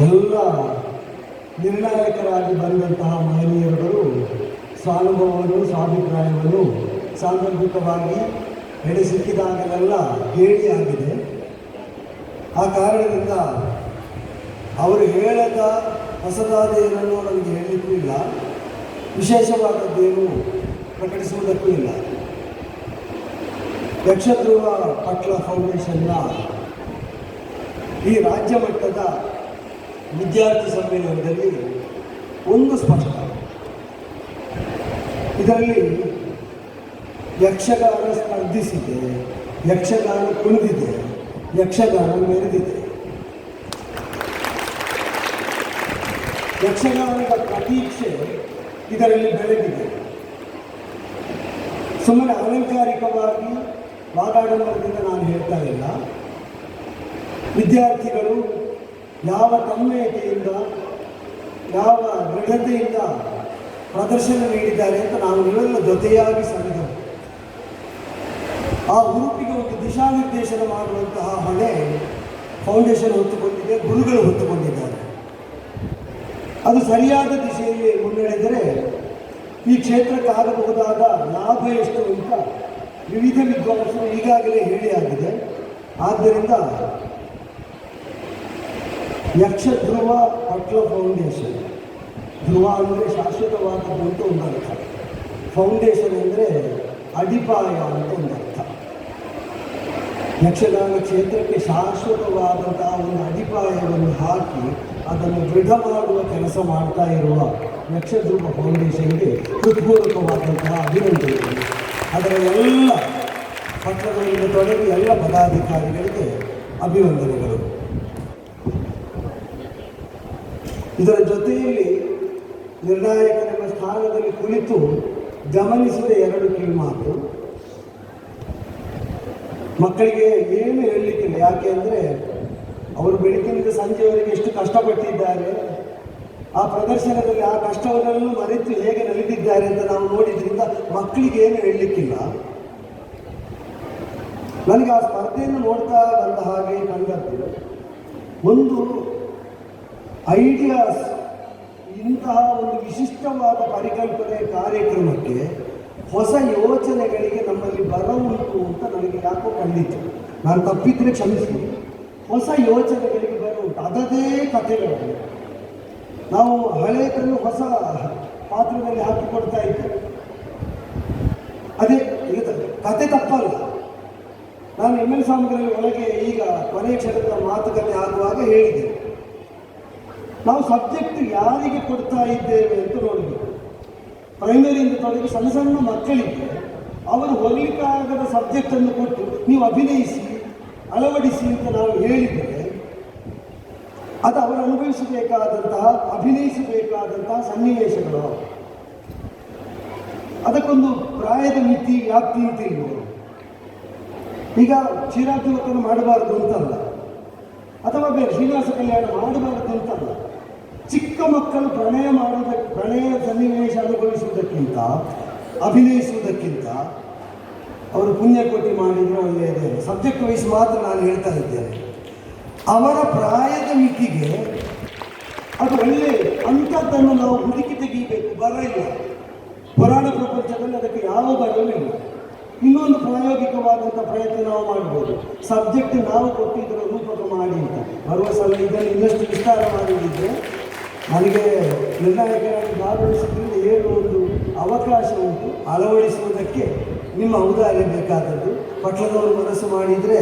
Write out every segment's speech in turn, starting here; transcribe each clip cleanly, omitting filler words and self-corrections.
ಎಲ್ಲ ನಿರ್ಣಾಯಕರಾಗಿ ಬಂದಂತಹ ಮಹನೀಯರುಗಳು ಸ್ವಾನುಭವವನ್ನು ಸ್ವಾಭಿಪ್ರಾಯವನ್ನು ಸಾಂದರ್ಭಿಕವಾಗಿ ಎಡೆ ಸಿಕ್ಕಿದಾಗಲೆಲ್ಲ ಹೇಳಿಯಾಗಿದೆ. ಆ ಕಾರಣದಿಂದ ಅವರು ಹೇಳದ ಹೊಸದಾದ ಏನನ್ನೂ ನನಗೆ ಹೇಳಲಿಕ್ಕೂ ಇಲ್ಲ, ವಿಶೇಷವಾದದ್ದೇನು ಪ್ರಕಟಿಸುವುದಕ್ಕೂ ಇಲ್ಲ. ಯಕ್ಷಧ್ರುವ ಪಟ್ಲ ಫೌಂಡೇಶನ್ನ ಈ ರಾಜ್ಯ ಮಟ್ಟದ ವಿದ್ಯಾರ್ಥಿ ಸಮ್ಮೇಳನದಲ್ಲಿ ಒಂದು ಸ್ಪಷ್ಟ, ಇದರಲ್ಲಿ ಯಕ್ಷಗಾನ ಸ್ಪರ್ಧಿಸಿದೆ, ಯಕ್ಷಗಾನ ಕುಣಿದಿದೆ, ಯಕ್ಷಗಾನ ಮೆರೆದಿದೆ. ಯಕ್ಷಗಾನದ ಪ್ರತೀಕ್ಷೆ ಇದರಲ್ಲಿ ಬೆಳಗಿದೆ. ಸುಮ್ಮನೆ ಅಲಂಕಾರಿಕವಾಗಿ ವಾತಾವರಣದಿಂದ ನಾನು ಹೇಳ್ತಾ ಇಲ್ಲ. ವಿದ್ಯಾರ್ಥಿಗಳು ಯಾವ ತನ್ಮಯತೆಯಿಂದ, ಯಾವ ದೃಢತೆಯಿಂದ ಪ್ರದರ್ಶನ ನೀಡಿದ್ದಾರೆ ಅಂತ ನಾವು ನೀವೆಲ್ಲ ಜೊತೆಯಾಗಿ ಸರಿದೆವು. ಆ ಹುರುಪಿಗೆ ಒಂದು ದಿಶಾನಿರ್ದೇಶನ ಮಾಡುವಂತಹ ಹೊಣೆ ಫೌಂಡೇಶನ್ ಹೊತ್ತುಕೊಂಡಿದೆ, ಗುರುಗಳು ಹೊತ್ತುಕೊಂಡಿದ್ದಾರೆ. ಅದು ಸರಿಯಾದ ದಿಶೆಯಲ್ಲಿ ಮುನ್ನಡೆದರೆ ಈ ಕ್ಷೇತ್ರಕ್ಕೆ ಆಗಬಹುದಾದ ಲಾಭ ಎಷ್ಟು ಅಂತ ವಿವಿಧ ವಿದ್ವಾಂಸರು ಈಗಾಗಲೇ ಹೇಳಿಯಾಗಿದೆ. ಆದ್ದರಿಂದ ಯಕ್ಷಧ್ರುವ ಪಟ್ಲ ಫೌಂಡೇಶನ್, ಧ್ರುವ ಅಂದರೆ ಶಾಶ್ವತವಾದದ್ದು ಅಂತ ಒಂದು ಅರ್ಥ, ಫೌಂಡೇಶನ್ ಅಂದರೆ ಅಡಿಪಾಯ ಅಂತ ಒಂದು ಅರ್ಥ. ಯಕ್ಷಗಾನ ಕ್ಷೇತ್ರಕ್ಕೆ ಶಾಶ್ವತವಾದಂತಹ ಒಂದು ಅಡಿಪಾಯವನ್ನು ಹಾಕಿ ಅದನ್ನು ದೃಢ ಮಾಡುವ ಕೆಲಸ ಮಾಡ್ತಾ ಇರುವ ಯಕ್ಷಧ್ರುವ ಫೌಂಡೇಶನ್ಗೆ ಹೃತ್ಪೂರ್ವಕವಾದಂತಹ ಅಭಿನಂದನೆಗಳು. ಅದರ ಎಲ್ಲ ಪಟ್ಟಣಗಳಿಂದ ತೊಡಗಿ ಎಲ್ಲ ಪದಾಧಿಕಾರಿಗಳಿಗೆ ಅಭಿನಂದನೆಗಳು. ಇದರ ಜೊತೆಯಲ್ಲಿ ನಿರ್ಣಾಯಕನೆಂಬ ಸ್ಥಾನದಲ್ಲಿ ಕುಳಿತು ಗಮನಿಸಿದ ಎರಡು ಕಿವಿಮಾತು. ಮಕ್ಕಳಿಗೆ ಏನು ಹೇಳಲಿಕ್ಕಿಲ್ಲ, ಯಾಕೆ ಅಂದರೆ ಅವರು ಬೆಳಗ್ಗಿನಿಂದ ಸಂಜೆಯವರೆಗೆ ಎಷ್ಟು ಕಷ್ಟಪಟ್ಟಿದ್ದಾರೆ, ಆ ಪ್ರದರ್ಶನದಲ್ಲಿ ಆ ಕಷ್ಟವನ್ನೆಲ್ಲ ಮರೆತು ಹೇಗೆ ನಲಿದಿದ್ದಾರೆ ಅಂತ ನಾವು ನೋಡಿದ್ರಿಂದ ಮಕ್ಕಳಿಗೆ ಏನು ಹೇಳಲಿಕ್ಕಿಲ್ಲ. ನನಗೆ ಆ ಸ್ಪರ್ಧೆಯನ್ನು ನೋಡ್ತಾ ಬಂದ ಹಾಗೆ ಕಂಡದ್ದು ಒಂದು ಐಡಿಯಾಸ್, ಇಂತಹ ಒಂದು ವಿಶಿಷ್ಟವಾದ ಪರಿಕಲ್ಪನೆ ಕಾರ್ಯಕ್ರಮಕ್ಕೆ ಹೊಸ ಯೋಚನೆಗಳಿಗೆ ನಮ್ಮಲ್ಲಿ ಬರ ಉಂಟು ಅಂತ ನನಗೆ ಯಾಕೋ ಕಂಡಿತು. ನಾನು ತಪ್ಪಿದ್ರೆ ಕ್ಷಮಿಸಿ. ಹೊಸ ಯೋಚನೆಗಳಿಗೆ ಬರ ಉಂಟು, ಅದದೇ ಕಥೆಗಳು. ನಾವು ಹಳೆಯದನ್ನು ಹೊಸ ಪಾತ್ರದಲ್ಲಿ ಹಾಕಿಕೊಡ್ತಾ ಇದ್ದೇವೆ. ಅದೇ ಕತೆ ತಪ್ಪಲ್ಲ. ನಾನು ML ಸ್ವಾಮಿಗಳಲ್ಲಿ ಒಳಗೆ ಈಗ ಕೊನೆಯ ಕ್ಷಣದ ಮಾತುಕತೆ ಆಗುವಾಗ ಹೇಳಿದೆ, ನಾವು ಸಬ್ಜೆಕ್ಟ್ ಯಾರಿಗೆ ಕೊಡ್ತಾ ಇದ್ದೇವೆ ಅಂತ ನೋಡಬೇಕು. ಪ್ರೈಮರಿಯಿಂದ ತೊಡಗಿ ಸಣ್ಣ ಸಣ್ಣ ಮಕ್ಕಳಿಗೆ ಅವರು ಹೊರಲಿಕ್ಕಾಗದ ಸಬ್ಜೆಕ್ಟನ್ನು ಕೊಟ್ಟು ನೀವು ಅಭಿನಯಿಸಿ ಅಳವಡಿಸಿ ಅಂತ ನಾವು ಹೇಳಿದರೆ ಅದು ಅವರು ಅನುಭವಿಸಬೇಕಾದಂತಹ, ಅಭಿನಯಿಸಬೇಕಾದಂತಹ ಸನ್ನಿವೇಶಗಳು. ಅದಕ್ಕೊಂದು ಪ್ರಾಯದ ಮಿತಿ, ವ್ಯಾಪ್ತಿ ಅಂತ ಇಲ್ವರು. ಈಗ ಕ್ಷೀರಾಬ್ದಿವರ್ತನ ಮಾಡಬಾರದು ಅಂತಲ್ಲ, ಅಥವಾ ಬೇರೆ ಶ್ರೀನಿವಾಸ ಕಲ್ಯಾಣ ಮಾಡಬಾರದು ಅಂತಲ್ಲ. ಚಿಕ್ಕ ಮಕ್ಕಳು ಪ್ರಣಯ ಸನ್ನಿವೇಶ ಅನುಭವಿಸುವುದಕ್ಕಿಂತ, ಅಭಿನಯಿಸುವುದಕ್ಕಿಂತ ಅವರು ಪುಣ್ಯಕೋಟಿ ಮಾಡಿದರೆ ಒಳ್ಳೆಯದೇ. ಸಬ್ಜೆಕ್ಟ್ ವೈಸ್ ಮಾತ್ರ ನಾನು ಹೇಳ್ತಾ ಇದ್ದೇನೆ. ಅವರ ಪ್ರಾಯದ ಮಿತಿಗೆ ಅದು ಒಳ್ಳೆಯ ಅಂಥದ್ದನ್ನು ನಾವು ಹುಡುಕಿ ತೆಗೀಬೇಕು. ಬರ ಇಲ್ಲ, ಪುರಾಣ ಪ್ರಪಂಚದಲ್ಲಿ ಅದಕ್ಕೆ ಯಾವ ಬರವೂ ಇಲ್ಲ. ಇನ್ನೊಂದು ಪ್ರಾಯೋಗಿಕವಾದಂಥ ಪ್ರಯತ್ನ ನಾವು ಮಾಡ್ಬೋದು. ಸಬ್ಜೆಕ್ಟ್ ನಾವು ಕೊಟ್ಟಿದ್ದರ ರೂಪಕ ಮಾಡಿ ಅಂತ ಬರುವ ಸಲ ಇದನ್ನು ಇನ್ನಷ್ಟು ವಿಸ್ತಾರ ಮಾಡಿದ್ದರೆ ನನಗೆ ನಿರ್ಣಾಯಕರಾಗಿ ಭಾಗವಹಿಸಿದ್ರಿಂದ ಏನು ಒಂದು ಅವಕಾಶ ಉಂಟು. ಅಳವಡಿಸುವುದಕ್ಕೆ ನಿಮ್ಮ ಔದಾರ್ಯ ಬೇಕಾದದ್ದು. ಪಟ್ಟಣದವರು ಮನಸ್ಸು ಮಾಡಿದರೆ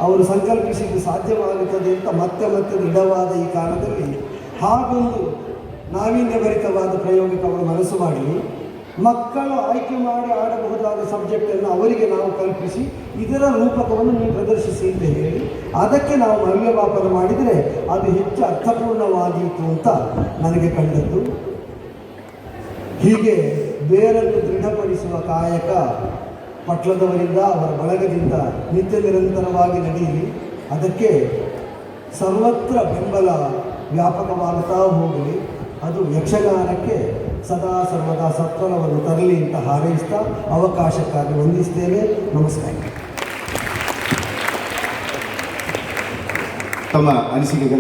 ಅವರು ಸಂಕಲ್ಪಿಸಿದ್ದು ಸಾಧ್ಯವಾಗುತ್ತದೆ ಅಂತ ಮತ್ತೆ ಮತ್ತೆ ದೃಢವಾದ ಈ ಕಾಲದಲ್ಲಿ ಹಾಗೊಂದು ನಾವೀನ್ಯಭರಿತವಾದ ಪ್ರಯೋಗಕ್ಕೆ ಅವರು ಮನಸ್ಸು ಮಾಡಲಿ. ಮಕ್ಕಳು ಆಯ್ಕೆ ಮಾಡಿ ಆಡಬಹುದಾದ ಸಬ್ಜೆಕ್ಟನ್ನು ಅವರಿಗೆ ನಾವು ಕಲ್ಪಿಸಿ ಇದರ ರೂಪಕವನ್ನು ನೀವು ಪ್ರದರ್ಶಿಸಿ ಅಂತ ಹೇಳಿ ಅದಕ್ಕೆ ನಾವು ಮೌಲ್ಯಮಾಪನ ಮಾಡಿದರೆ ಅದು ಹೆಚ್ಚು ಅರ್ಥಪೂರ್ಣವಾದೀತು ಅಂತ ನನಗೆ ಕಂಡದ್ದು. ಹೀಗೆ ಬೇರನ್ನು ದೃಢಪಡಿಸುವ ಕಾಯಕ ಪಟ್ಲದವರಿಂದ, ಅವರ ಬಳಗದಿಂದ ನಿತ್ಯ ನಿರಂತರವಾಗಿ ನಡೆಯಲಿ. ಅದಕ್ಕೆ ಸರ್ವತ್ರ ಬೆಂಬಲ ವ್ಯಾಪಕವಾಗುತ್ತಾ ಹೋಗಲಿ. ಅದು ಯಕ್ಷಗಾನಕ್ಕೆ ಸದಾ ಸರ್ವದಾ ಸತ್ಫಲವನ್ನು ತರಲಿ ಅಂತ ಹಾರೈಸ್ತಾ ಅವಕಾಶಕ್ಕಾಗಿ ವಂದಿಸ್ತೇವೆ. ನಮಸ್ಕಾರ. ತಮ್ಮ ಅನಿಸಿಕೆಗಳು